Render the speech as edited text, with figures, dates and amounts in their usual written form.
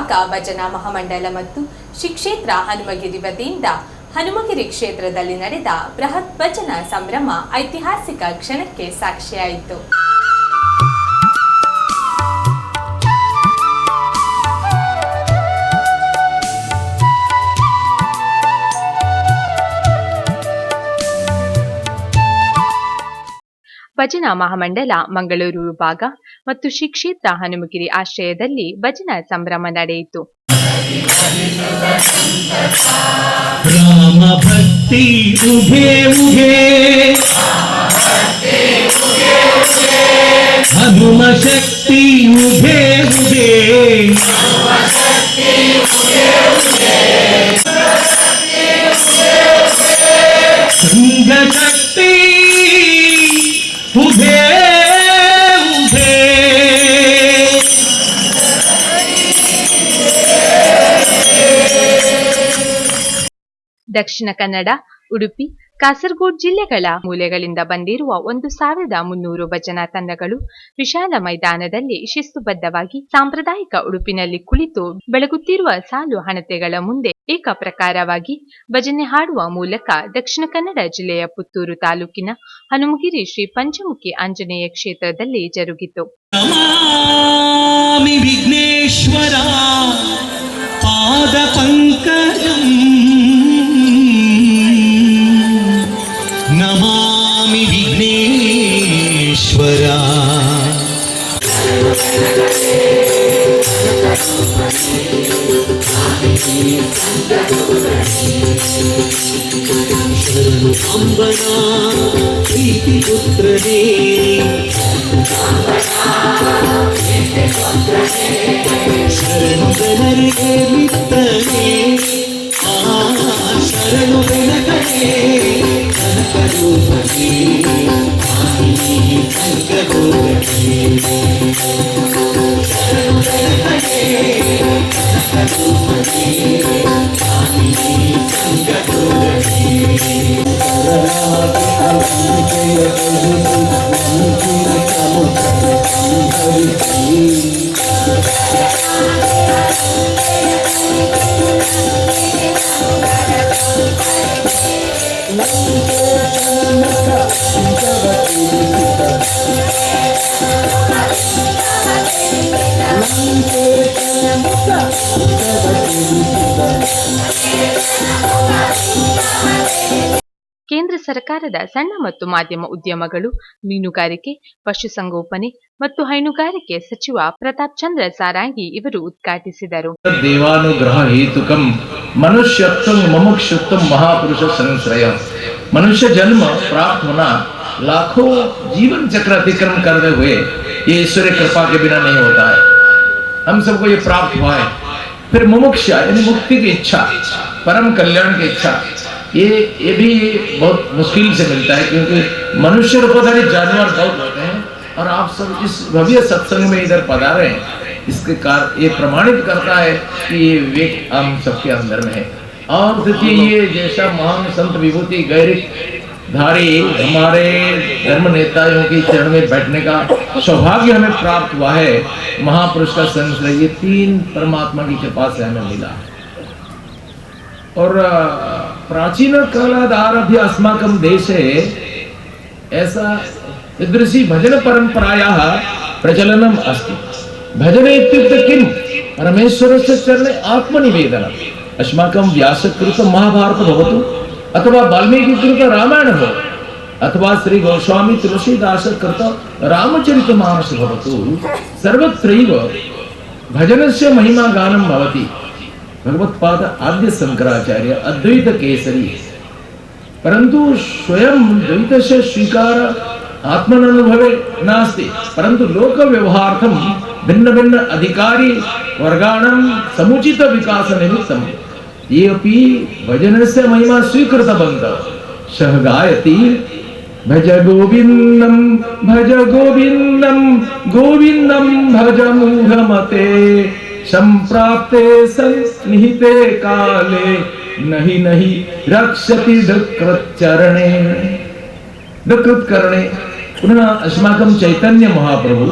ವಿಭಾಗ ಭಜನಾ ಮಹಾಮಂಡಲ ಮತ್ತು ಶ್ರೀ ಕ್ಷೇತ್ರ ಹನುಮಗಿರಿ ವತಿಯಿಂದ ಹನುಮಗಿರಿ ಕ್ಷೇತ್ರದಲ್ಲಿ ನಡೆದ ಬೃಹತ್ ಭಜನಾ ಸಂಭ್ರಮ ಐತಿಹಾಸಿಕ ಕ್ಷಣಕ್ಕೆ ಸಾಕ್ಷಿಯಾಯಿತು. ಭಜನಾ ಮಹಾಮಂಡಲ ಮಂಗಳೂರು ವಿಭಾಗ ಮತ್ತು ಶ್ರೀ ಕ್ಷೇತ್ರ ಹನುಮಗಿರಿ ಆಶ್ರಯದಲ್ಲಿ ಭಜನಾ ಸಂಭ್ರಮ ನಡೆಯಿತು. ರಾಮ ಭಕ್ತಿ ಉಘೆ ಉಘೆ, ಹನುಮ ಶಕ್ತಿ ಉಘೆ ಉಘೆ, ಸಂಘ ಶಕ್ತಿ ಉಘೆ ಉಘೆ. ದಕ್ಷಿಣ ಕನ್ನಡ, ಉಡುಪಿ, ಕಾಸರಗೋಡು ಜಿಲ್ಲೆಗಳ ಮೂಲೆಗಳಿಂದ ಬಂದಿರುವ 1300 ಭಜನಾ ತಂಡಗಳು ವಿಶಾಲ ಮೈದಾನದಲ್ಲಿ ಶಿಸ್ತುಬದ್ಧವಾಗಿ ಸಾಂಪ್ರದಾಯಿಕ ಉಡುಪಿನಲ್ಲಿ ಕುಳಿತು ಬೆಳಗುತ್ತಿರುವ ಸಾಲು ಹಣತೆಗಳ ಮುಂದೆ ಏಕಪ್ರಕಾರವಾಗಿ ಭಜನೆ ಹಾಡುವ ಮೂಲಕ ದಕ್ಷಿಣ ಕನ್ನಡ ಜಿಲ್ಲೆಯ ಪುತ್ತೂರು ತಾಲೂಕಿನ ಹನುಮಗಿರಿ ಶ್ರೀ ಪಂಚಮುಖಿ ಆಂಜನೇಯ ಕ್ಷೇತ್ರದಲ್ಲಿ ಜರುಗಿತು. ನಮಾಮಿ ವಿಘ್ನೇಶ್ವರ ಪಾದ ಪಂಕಜಂ, ನಮಾಮಿ ವಿಘ್ನೇಶ್ವರ. ಶರಣು ಅಂಬನ ಪ್ರೀತಿ ಪುತ್ರನೇ, ಶರಣು ಜನರಿಗೆ ಮಿತ್ರನೇ, ಶರಣು ಬೆನಕನೇ ಕನಕರೂಪನೇ, ಕನಕರೂಪನೇ, ಶರಣು ಬೆನಕನೇ ಕನಕರೂಪನೇ, ಕೇಂದ್ರ ಸರ್ಕಾರದ ಸಣ್ಣ ಮತ್ತು ಮಾಧ್ಯಮ ಉದ್ಯಮಗಳು, ಮೀನುಗಾರಿಕೆ, ಪಶುಸಂಗೋಪನೆ ಮತ್ತು ಹೈನುಗಾರಿಕೆ ಸಚಿವ ಪ್ರತಾಪ್ ಚಂದ್ರ ಸಾರಂಗಿ ಇವರು ಉದ್ಘಾಟಿಸಿದರು. ದೇವಾನುಗ್ರಹ ಹೇತುಕಂ ಮನುಷ್ಯತ್ವಂ ಮುಮುಕ್ಷುತ್ವಂ ಮಹಾಪುರುಷ ಸಂಶ್ರಯ. मनुष्य जन्म प्राप्त होना लाखों जीवन चक्र अतिक्रम करते हुए ये ईश्वरीय कृपा के बिना नहीं होता है. हम सबको ये प्राप्त हुआ है. फिर मुमुक्षा यानी मुक्ति की इच्छा, परम कल्याण की इच्छा, ये भी बहुत मुश्किल से मिलता है, क्योंकि मनुष्य रूपधारी जानवर बहुत होते हैं और आप सब इस भव्य सत्संग में इधर पधारे हैं. इसके कारण ये प्रमाणित करता है कि ये विवेक हम सबके अंदर में है. और देखिए ये जैसा महान संत विभूति गैरिक धारी हमारे धर्म नेताओं की चरण में बैठने का सौभाग्य हमें प्राप्त हुआ है. महापुरुष का संश्रय ये 3 परमात्मा की कृपा से हमें मिला. और प्राचीन कालादारभ्य अस्माकं देशे ऐसा ईदृशी भजन परंपरायाः प्रचलनम् अस्ति. भजने इत्युक्ते किं? परमेश्वरस्य चरणे आत्मनिवेदनम्. अस्माकं व्यासकृत महाभारत भवतु अथवा वाल्मीकिकृत रामायण हो अथवा श्री गोस्वामी तुलसीदास कृत रामचरितमानस भवतु, सर्वत्रैव भजनस्य महिमा गानं भवति. भगवत्पाद आद्य शंकराचार्य अद्वैत केसरी, परंतु स्वयं द्वैतस्य स्वीकार आत्मनुभवे नास्ति, परंतु लोक व्यवहार्थं भिन्न भिन्न अधिकारी वर्गाणां समुचित विकास निमित्तं ये अपि भजनस्य महिमा स्वीकृतवन्तः. सह गायति भज गोविंदं गोविंदं भज मूढ़मते, संप्राप्ते सन्निहिते काले नहीं नहीं रक्षति धकृतचरणे. पुनः अस्माकं चैतन्य महाप्रभु